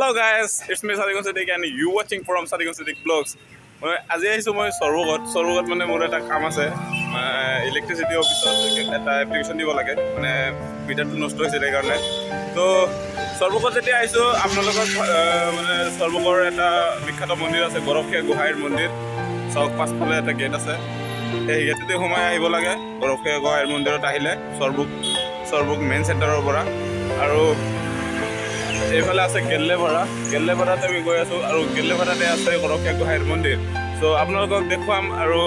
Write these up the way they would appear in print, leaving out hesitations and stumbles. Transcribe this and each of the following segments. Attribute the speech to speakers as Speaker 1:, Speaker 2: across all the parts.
Speaker 1: Hello guys, it's me Sadiq Siddiq and you watching from Sadiq Siddiq Vlogs. আজি আহিছোঁ মই সৰ্বগত মানে মোৰ এটা কাম আছে ইলেক্ট্ৰিচিটি অফিচত এটা এপ্লিকেশ্যন দিব লাগে মানে মিটাৰটো নষ্ট হৈছে সেইকাৰণে তো সৰ্বগত যেতিয়া আহিছোঁ আপোনালোকক মানে সৰ্বগৰ এটা বিখ্যাত মন্দিৰ আছে গৰখীয়া গোহাঁইৰ মন্দিৰ চাওক পাছফালে এটা গেট আছে সেই গেটেদি সোমাই আহিব লাগে গৰখীয়া গোহাঁইৰ মন্দিৰত আহিলে সৰ্বগ মেইন চেণ্টাৰৰ পৰা আৰু এইফালে আছে গেল্লেপাৰাতে আমি গৈ আছোঁ আৰু গেল্লেপাৰাতে আছে গৰখীয়া গোহাঁইৰ মন্দিৰ চ' আপোনালোকক দেখুৱাম আৰু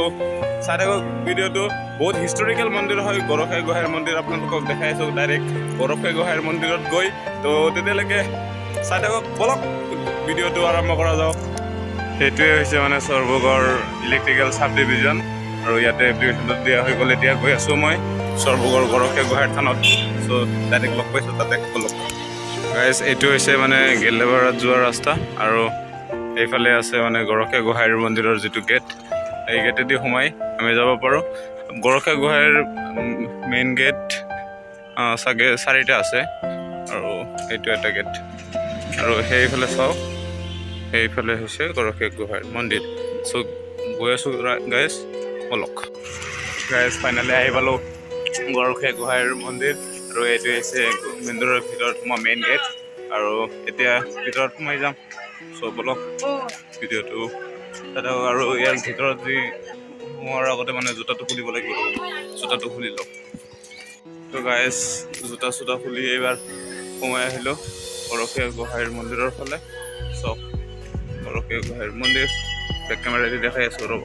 Speaker 1: চাই থাকক ভিডিঅ'টো বহুত হিষ্টৰিকেল মন্দিৰ হয় গৰখীয়া গোহাঁইৰ মন্দিৰ আপোনালোকক দেখাই আছোঁ ডাইৰেক্ট গৰখীয়া গোহাঁইৰ মন্দিৰত গৈ তো তেতিয়ালৈকে চাই থাকক বলক ভিডিঅ'টো আৰম্ভ কৰা যাওক সেইটোৱে হৈছে মানে সৰ্বগৰ ইলেক্ট্ৰিকেল চাব ডিভিজন আৰু ইয়াতে এপ্লিকেশ্যনটো দিয়া হৈ গ'ল এতিয়া গৈ আছোঁ মই সৰ্বগৰ গৰখীয়া গোহাঁইৰ থানত চ' ডাইৰেক্ট লগ পাইছোঁ তাতে বলক গাইজ এইটো হৈছে মানে গেল্লেপাৰাত যোৱা ৰাস্তা আৰু এইফালে আছে মানে গৰখীয়া গোহাঁইৰ মন্দিৰৰ যিটো গেট এই গেটেদি সোমাই আমি যাব পাৰোঁ গৰখীয়া গোহাঁইৰ মেইন গেট চাগে 4টা আছে আৰু এইটো এটা গেট আৰু সেইফালে চাওক সেইফালে হৈছে গৰখীয়া গোহাঁইৰ মন্দিৰ চ' গৈ আছোঁ গাইজ বলক গাইজ ফাইনেলি আহি পালোঁ গৰখীয়া গোহাঁইৰ মন্দিৰ আৰু এইটো হৈছে মন্দিৰৰ ভিতৰত সোমোৱা মেইন গেট আৰু এতিয়া ভিতৰত সোমাই যাম চ' বলক ভিডিঅ'টো আৰু ইয়াৰ ভিতৰত যি সোমোৱাৰ আগতে মানে জোতাটো খুলিব লাগিব জোতাটো খুলি লওক তো গাইজ জোতা খুলি এইবাৰ সোমাই আহিলোঁ গৰখীয়া গোহাঁইৰ মন্দিৰৰ ফালে চব গৰখীয়া গোহাঁইৰ মন্দিৰ বেক কেমেৰাদি দেখাই আছোঁ ৰ'ব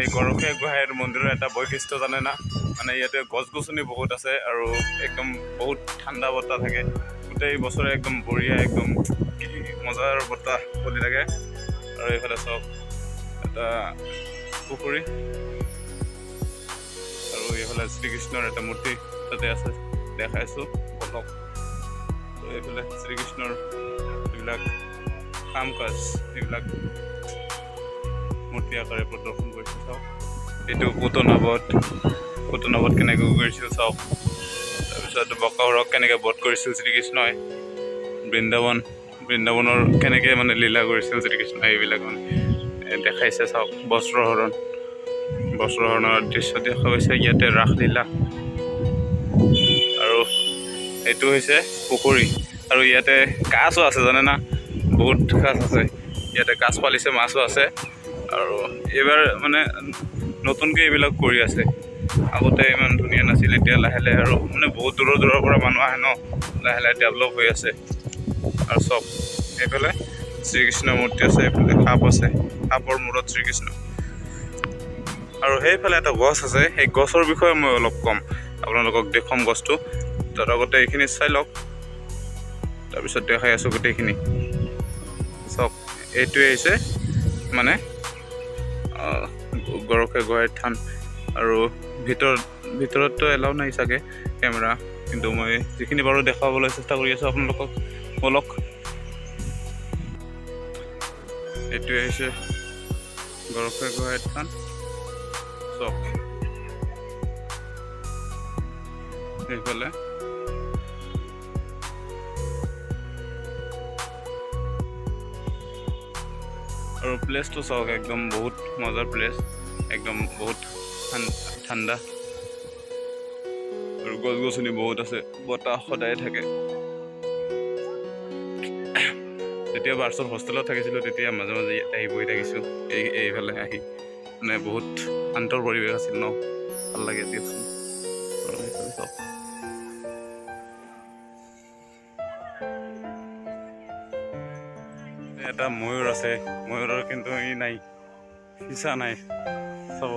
Speaker 1: এই গৰখীয়া গোহাঁইৰ মন্দিৰৰ এটা বৈশিষ্ট্য জানে না মানে ইয়াতে গছ গছনি বহুত আছে আৰু একদম বহুত ঠাণ্ডা বতাহ থাকে গোটেই বছৰে একদম বঢ়িয়া একদম মজাৰ বতাহ বলি থাকে আৰু এইফালে চব এটা পুখুৰী আৰু এইফালে শ্ৰীকৃষ্ণৰ এটা মূৰ্তি তাতে আছে দেখাইছোঁ বলক আৰু এইফালে শ্ৰীকৃষ্ণৰ যিবিলাক কাম কাজ সেইবিলাক মূৰ্তি আকাৰে প্ৰদৰ্শন কৰিছোঁ চাওক এইটো পুতনাবত কেনেকৈ কৰিছিল চাওক তাৰপিছত বকাসুৰক কেনেকৈ বধ কৰিছিল শ্ৰীকৃষ্ণই বৃন্দাবনৰ কেনেকৈ মানে লীলা কৰিছিল শ্ৰীকৃষ্ণই এইবিলাক মানে দেখাইছে চাওক বস্ত্ৰহৰণৰ দৃশ্য দেখা পাইছে ইয়াতে ৰাসলীলা আৰু এইটো হৈছে পুখুৰী আৰু ইয়াতে কাছো আছে জানে না বহুত কাছ আছে ইয়াতে কাছ পালিছে মাছো আছে আৰু এইবাৰ মানে নতুনকৈ এইবিলাক কৰি আছে আগতে ইমান ধুনীয়া নাছিল এতিয়া লাহে লাহে আৰু মানে বহুত দূৰৰ পৰা মানুহ আহে ন লাহে লাহে ডেভেলপ হৈ আছে আৰু চব এইফালে শ্ৰীকৃষ্ণৰ মূৰ্তি আছে এইফালে সাপ আছে সাপৰ মূৰত শ্ৰীকৃষ্ণ আৰু সেইফালে এটা গছ আছে সেই গছৰ বিষয়ে মই অলপ ক'ম আপোনালোকক দেখুৱাম গছটো তাৰ আগতে এইখিনি চাই লওক তাৰপিছত দেখাই আছোঁ গোটেইখিনি চব এইটোৱে হৈছে মানে গৰখীয়া গোহাঁইৰ থান আৰু ভিতৰততো এলাও নাই চাগে কেমেৰা কিন্তু মই যিখিনি বাৰু দেখুৱাবলৈ চেষ্টা কৰি আছোঁ আপোনালোকক বলক এইটোৱে হৈছে গৰখীয়া গোহাঁইৰ থান চব এইফালে আৰু প্লেচটো চাওক একদম বহুত মজাৰ প্লেচ একদম বহুত ঠাণ্ডা আৰু গছ গছনি বহুত আছে বতাহ সদায় থাকে যেতিয়া বাৰ্চত হোষ্টেলত থাকিছিলোঁ তেতিয়া মাজে মাজে ইয়াতে আহি বহি থাকিছোঁ এইফালে আহি মানে বহুত শান্তৰ পৰিৱেশ আছিল ন ভাল লাগে দিয়কচোন আৰু এইফালে চাওক এটা ময়ূৰ আছে ময়ূৰৰ কিন্তু ই নাই ফিচা নাই চাব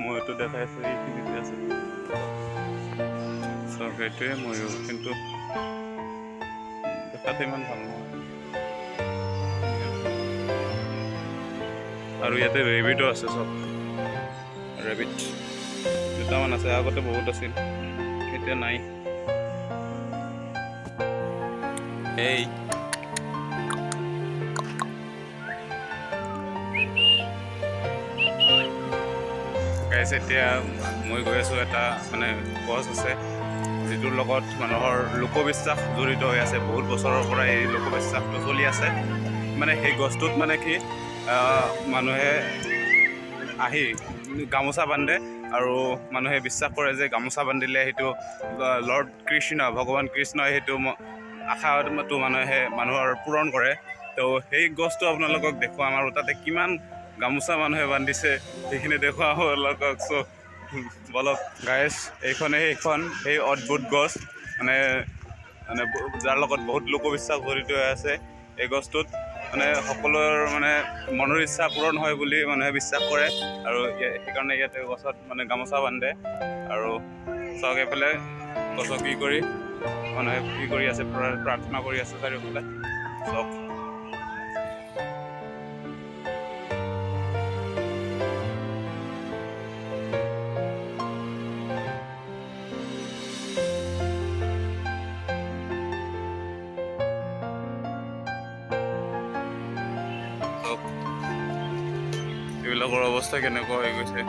Speaker 1: ময়ূৰটো দেখাই আছে এইখিনিতে আছে চাওক এইটোৱে ময়ূৰ কিন্তু দেখাতে ইমান ভাল নহয় আৰু ইয়াতে ৰেবিটো আছে চব ৰেবিট দুটামান আছে আগতে বহুত আছিল এতিয়া নাই এই গাইছ এতিয়া মই গৈ আছোঁ এটা মানে গছ আছে যিটোৰ লগত মানুহৰ লোকবিশ্বাস জড়িত হৈ আছে বহুত বছৰৰ পৰা এই লোকবিশ্বাসটো চলি আছে মানে সেই গছটোত মানে কি মানুহে আহি গামোচা বান্ধে আৰু মানুহে বিশ্বাস কৰে যে গামোচা বান্ধিলে সেইটো লৰ্ড কৃষ্ণ ভগৱান কৃষ্ণই সেইটো আশাটো মানুহৰ পূৰণ কৰে তো সেই গছটো আপোনালোকক দেখুৱাম আৰু তাতে কিমান গামোচা মানুহে বান্ধিছে সেইখিনি দেখুৱাম আপোনালোকক চ' বলক গাইছ সেইখন সেই অদ্ভুত গছ মানে যাৰ লগত বহুত লোকবিশ্বাস জড়িত হৈ আছে এই গছটোত মানে সকলোৰ মানে মনৰ ইচ্ছা পূৰণ হয় বুলি মানুহে বিশ্বাস কৰে আৰু সেইকাৰণে ইয়াতে গছত মানে গামোচা বান্ধে আৰু চাওক এইফালে গছক মানুহে কি কৰি আছে প্ৰাৰ্থনা কৰি আছে চাৰিওফালে চাওক এইবিলাকৰ অৱস্থা কেনেকুৱা হৈ গৈছে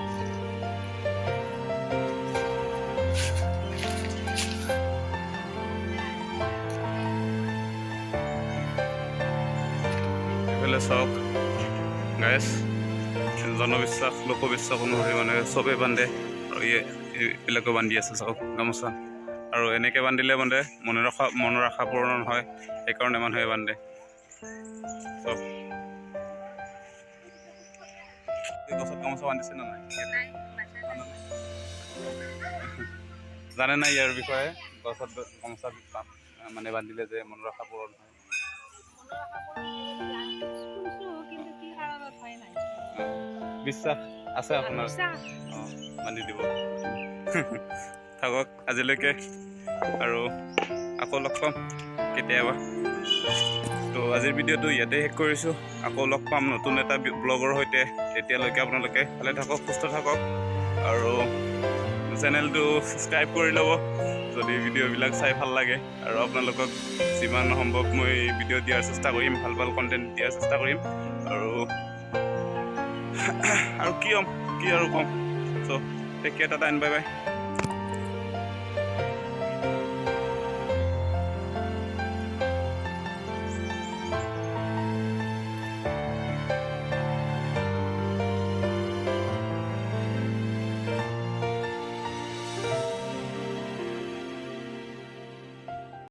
Speaker 1: এইফালে চাওক গাইছ জনবিশ্বাস লোকবিশ্বাস অনুসৰি মানে চবেই বান্ধে আৰু এইবিলাকো বান্ধি আছে চাওক গামোচা আৰু এনেকৈ বান্ধিলে মানে মনৰ আশা পূৰণ হয় সেইকাৰণে মানুহে বান্ধে চাওক গছত গামোচা বান্ধিছে নে নাই জানে নাই ইয়াৰ বিষয়ে গছত গামোচা মানে বান্ধিলে যে মনৰ আশা পূৰণ হয় বিশ্বাস আছে আপোনাৰ বান্ধি দিব থাকক আজিলৈকে আৰু আকৌ লগ পাম কেতিয়াবা তো আজিৰ ভিডিঅ'টো ইয়াতে শেষ কৰিছোঁ আকৌ লগ পাম নতুন এটা ব্লগৰ সৈতে তেতিয়ালৈকে আপোনালোকে ভালে থাকক সুস্থ থাকক আৰু চেনেলটো ছাবস্ক্ৰাইব কৰি ল'ব যদি ভিডিঅ'বিলাক চাই ভাল লাগে আৰু আপোনালোকক যিমান সম্ভৱ মই ভিডিঅ' দিয়াৰ চেষ্টা কৰিম ভাল ভাল কণ্টেণ্ট দিয়াৰ চেষ্টা কৰিম আৰু কি আৰু ক'ম so' take care tata and bye by